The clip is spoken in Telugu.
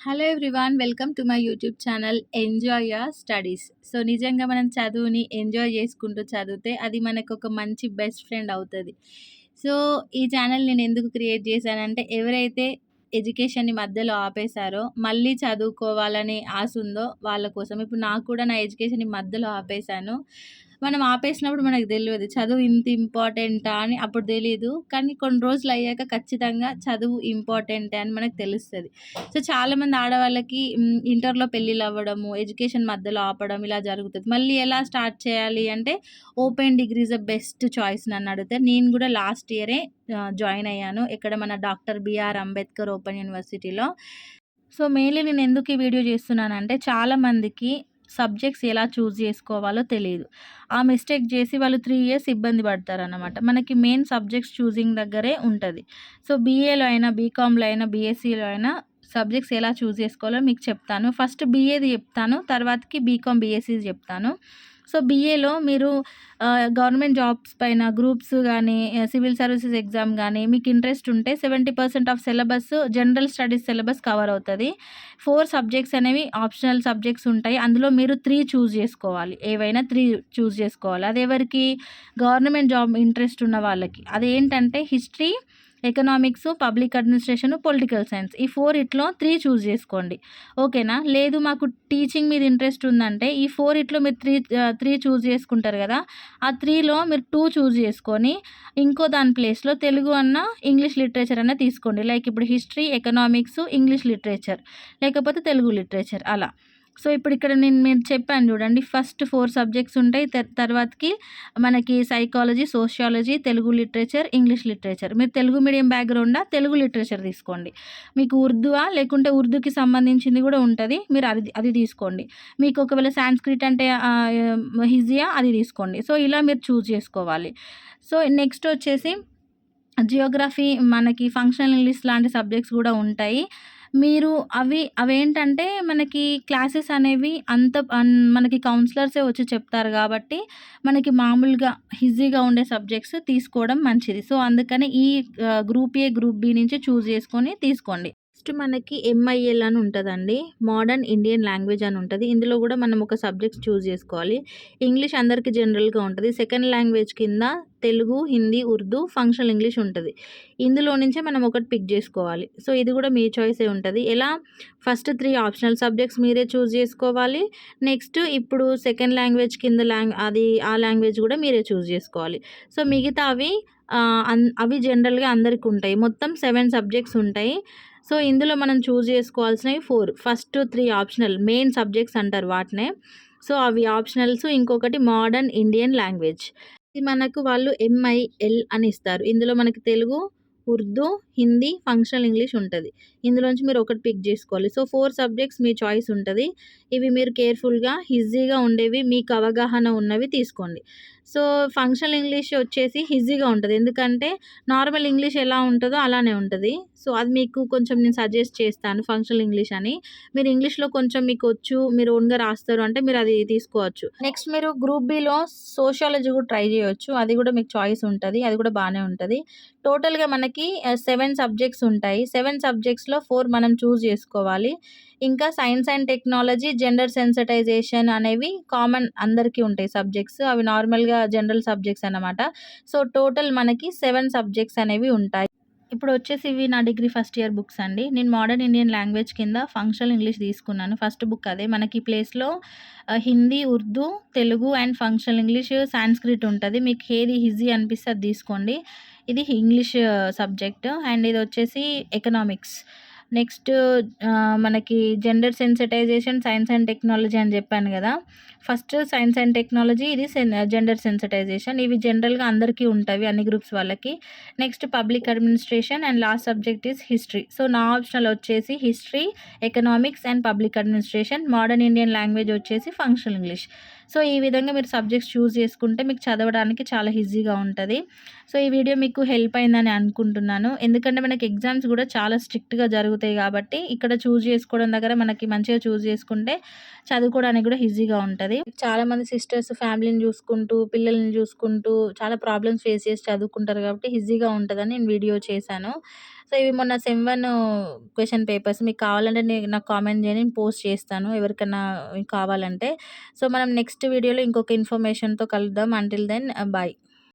Hello everyone, welcome to my YouTube channel enjoy your studies. So నిజంగా మనం చదువుని ఎంజాయ్ చేసుకుంటూ చదివితే అది మనకు ఒక మంచి బెస్ట్ ఫ్రెండ్ అవుతుంది. సో ఈ ఛానల్ నేను ఎందుకు క్రియేట్ చేశానంటే, ఎవరైతే ఎడ్యుకేషన్ని మధ్యలో ఆపేశారో మళ్ళీ చదువుకోవాలని ఆశ ఉందో వాళ్ళ కోసం. ఇప్పుడు నాకు కూడా నా ఎడ్యుకేషన్ని మధ్యలో ఆపేశాను. మనం ఆపేసినప్పుడు మనకు తెలియదు చదువు ఇంత ఇంపార్టెంటా అని, అప్పుడు తెలీదు. కానీ కొన్ని రోజులు అయ్యాక ఖచ్చితంగా చదువు ఇంపార్టెంటే అని మనకు తెలుస్తుంది. సో చాలామంది ఆడవాళ్ళకి ఇంటర్లో పెళ్ళిళ్ళు అవ్వడము, ఎడ్యుకేషన్ మధ్యలో ఆపడం ఇలా జరుగుతుంది. మళ్ళీ ఎలా స్టార్ట్ చేయాలి అంటే, open degree is the best choice నన్ను అడిగితే. నేను కూడా లాస్ట్ ఇయరే జాయిన్ అయ్యాను ఇక్కడ మన డాక్టర్ బిఆర్ అంబేద్కర్ ఓపెన్ యూనివర్సిటీలో. సో మెయిన్లీ నేను ఎందుకు ఈ వీడియో చేస్తున్నానంటే, చాలామందికి సబ్జెక్ట్స్ ఎలా చూస్ చేసుకోవాలో తెలియదు. ఆ మిస్టేక్ చేసి వాళ్ళు 3 ఇయర్స్ ఇబ్బంది పడతారన్నమాట. మనకి మెయిన్ సబ్జెక్ట్స్ చూసింగ్ దగ్గరే ఉంటుంది. సో బీఏలో అయినా, బీకామ్లో అయినా, బీఎస్సీలో అయినా సబ్జెక్ట్స్ ఎలా చూస్ చేసుకోవాలో మీకు చెప్తాను. ఫస్ట్ బీఏది చెప్తాను, తర్వాతకి బీకామ్, బీఎస్సీ చెప్తాను. సో బీఏలో మీరు గవర్నమెంట్ జాబ్స్ పైన గ్రూప్స్ కానీ, సివిల్ సర్వీసెస్ ఎగ్జామ్ కానీ మీకు ఇంట్రెస్ట్ ఉంటే 70% of syllabus general studies syllabus cover అవుతుంది. 4 సబ్జెక్ట్స్ అనేవి ఆప్షనల్ సబ్జెక్ట్స్ ఉంటాయి. అందులో మీరు 3 చూస్ చేసుకోవాలి. ఏవైనా 3 చూస్ చేసుకోవాలి. అది ఎవరికి? గవర్నమెంట్ జాబ్ ఇంట్రెస్ట్ ఉన్న వాళ్ళకి. అదేంటంటే history, economics, public administration, political science. ఈ 4 ఇట్లో 3 చూస్ చేసుకోండి. ఓకేనా? లేదు మాకు టీచింగ్ మీద ఇంట్రెస్ట్ ఉందంటే ఈ 4 ఇట్లో మీరు 3 చూస్ చేసుకుంటారు కదా. ఆ 3లో మీరు 2 చూస్ చేసుకొని ఇంకో దాని ప్లేస్లో తెలుగు అన్న, ఇంగ్లీష్ లిటరేచర్ అన్న తీసుకోండి. లైక్ ఇప్పుడు హిస్టరీ, ఎకనామిక్స్, ఇంగ్లీష్ లిటరేచర్, లేకపోతే తెలుగు లిటరేచర్ అలా. సో ఇప్పుడు ఇక్కడ మీరు చెప్పాను చూడండి, ఫస్ట్ 4 సబ్జెక్ట్స్ ఉంటాయి. తర్వాతకి మనకి psychology, sociology, Telugu literature, English literature. మీరు తెలుగు మీడియం బ్యాక్గ్రౌండా తెలుగు లిటరేచర్ తీసుకోండి. మీకు ఉర్దూవా లేకుంటే ఉర్దూకి సంబంధించింది కూడా ఉంటుంది, మీరు అది తీసుకోండి. మీకు ఒకవేళ సాంస్క్రిట్ అంటే హిజియా అది తీసుకోండి. సో ఇలా మీరు చూస్ చేసుకోవాలి. సో నెక్స్ట్ వచ్చేసి జియోగ్రఫీ, మనకి ఫంక్షనల్ ఇంగ్లీష్ లాంటి సబ్జెక్ట్స్ కూడా ఉంటాయి. మీరు అవేంటంటే మనకి క్లాసెస్ అనేవి మనకి కౌన్సిలర్సే వచ్చి చెప్తారు కాబట్టి మనకి మామూలుగా ఈజీగా ఉండే సబ్జెక్ట్స్ తీసుకోవడం మంచిది. సో అందుకని ఈ గ్రూప్ ఏ, గ్రూప్ బి నుంచి చూస్ చేసుకొని తీసుకోండి. నెక్స్ట్ మనకి ఎంఐఎల్ అని ఉంటుందండి, మోడర్న్ ఇండియన్ లాంగ్వేజ్ అని ఉంటుంది. ఇందులో కూడా మనం ఒక సబ్జెక్ట్ చూస్ చేసుకోవాలి. ఇంగ్లీష్ అందరికీ జనరల్గా ఉంటుంది. సెకండ్ లాంగ్వేజ్ కింద తెలుగు, హిందీ, ఉర్దూ, ఫంక్షనల్ ఇంగ్లీష్ ఉంటుంది. ఇందులో నుంచే మనం ఒకటి పిక్ చేసుకోవాలి. సో ఇది కూడా మీ చాయిసే ఉంటుంది. ఎలా? ఫస్ట్ 3 ఆప్షనల్ సబ్జెక్ట్స్ మీరే చూస్ చేసుకోవాలి. నెక్స్ట్ ఇప్పుడు సెకండ్ లాంగ్వేజ్ కింద ఆ లాంగ్వేజ్ కూడా మీరే చూస్ చేసుకోవాలి. సో మిగతా అవి జనరల్గా అందరికీ ఉంటాయి. మొత్తం 7 సబ్జెక్ట్స్ ఉంటాయి. సో ఇందులో మనం చూస్ చేసుకోవాల్సినవి 4. ఫస్ట్ 3 ఆప్షనల్, మెయిన్ సబ్జెక్ట్స్ అంటారు వాటినే. సో అవి ఆప్షనల్స్. ఇంకొకటి మోడర్న్ ఇండియన్ లాంగ్వేజ్. ఇది మనకు వాళ్ళు ఎంఐఎల్ అని ఇస్తారు. ఇందులో మనకి తెలుగు, ఉర్దూ, హిందీ, ఫంక్షనల్ ఇంగ్లీష్ ఉంటుంది. ఇందులోంచి మీరు ఒకటి పిక్ చేసుకోవాలి. సో 4 సబ్జెక్ట్స్ మీ చాయిస్ ఉంటుంది. ఇవి మీరు కేర్ఫుల్గా ఈజీగా ఉండేవి, మీకు అవగాహన ఉన్నవి తీసుకోండి. సో ఫంక్షనల్ ఇంగ్లీష్ వచ్చేసి ఈజీగా ఉంటుంది, ఎందుకంటే నార్మల్ ఇంగ్లీష్ ఎలా ఉంటుందో అలానే ఉంటుంది. సో అది మీకు కొంచెం నేను సజెస్ట్ చేస్తాను ఫంక్షనల్ ఇంగ్లీష్ అని. మీరు ఇంగ్లీష్లో కొంచెం మీకు వచ్చు, మీరు ఓన్గా రాస్తారు అంటే మీరు అది తీసుకోవచ్చు. నెక్స్ట్ మీరు గ్రూప్ బిలో సోషియాలజీ కూడా ట్రై చేయొచ్చు. అది కూడా మీకు చాయిస్ ఉంటుంది, అది కూడా బాగానే ఉంటుంది. టోటల్గా మనకి 7 సబ్జెక్ట్స్ ఉంటాయి. 7 సబ్జెక్ట్స్లో 4 మనం చూస్ చేసుకోవాలి. ఇంకా science and technology, gender sensitization అనేవి కామన్ అందరికీ ఉంటాయి సబ్జెక్ట్స్. అవి నార్మల్గా జనరల్ సబ్జెక్ట్స్ అన్నమాట. సో టోటల్ మనకి 7 సబ్జెక్ట్స్ అనేవి ఉంటాయి. ఇప్పుడు వచ్చేసి ఇవి నా డిగ్రీ ఫస్ట్ ఇయర్ బుక్స్ అండి. నేను మోడర్న్ ఇండియన్ లాంగ్వేజ్ కింద ఫంక్షనల్ ఇంగ్లీష్ తీసుకున్నాను. ఫస్ట్ బుక్ అదే. మనకి ఈ ప్లేస్లో Hindi, Urdu, Telugu and functional English, Sanskrit ఉంటుంది. మీకు ఏది ఈజీ అనిపిస్తే అది తీసుకోండి. ఇది ఇంగ్లీష్ సబ్జెక్ట్. అండ్ ఇది వచ్చేసి ఎకనామిక్స్. నెక్స్ట్ మనకి gender sensitization, science and technology అని చెప్పాను కదా. ఫస్ట్ సైన్స్ అండ్ టెక్నాలజీ, ఇది జెండర్ సెన్సిటైజేషన్. ఇవి జనరల్గా అందరికీ ఉంటాయి, అన్ని గ్రూప్స్ వాళ్ళకి. Next public administration and last subject is history. So నా ఆప్షనల్ వచ్చేసి history, economics and public administration. Modern Indian language వచ్చేసి ఫంక్షనల్ ఇంగ్లీష్. సో ఈ విధంగా మీరు సబ్జెక్ట్స్ చూస్ చేసుకుంటే మీకు చదవడానికి చాలా ఈజీగా ఉంటుంది. సో ఈ వీడియో మీకు హెల్ప్ అయిందని అనుకుంటున్నాను, ఎందుకంటే మనకి ఎగ్జామ్స్ కూడా చాలా స్ట్రిక్ట్గా జరుగుతాయి అయిపోతాయి కాబట్టి ఇక్కడ చూజ్ చేసుకోవడం దగ్గర మనకి మంచిగా చూజ్ చేసుకుంటే చదువుకోవడానికి కూడా ఈజీగా ఉంటుంది. చాలామంది సిస్టర్స్ ఫ్యామిలీని చూసుకుంటూ పిల్లల్ని చూసుకుంటూ చాలా ప్రాబ్లమ్స్ ఫేస్ చేసి చదువుకుంటారు కాబట్టి ఈజీగా ఉంటుందని నేను వీడియో చేశాను. సో ఇవి మొన్న సెమ్ 1 క్వెషన్ పేపర్స్. మీకు కావాలంటే నాకు కామెంట్ చేయండి, నేను పోస్ట్ చేస్తాను ఎవరికన్నా కావాలంటే. సో మనం నెక్స్ట్ వీడియోలో ఇంకొక ఇన్ఫర్మేషన్‌తో కలుద్దాం. Until then by.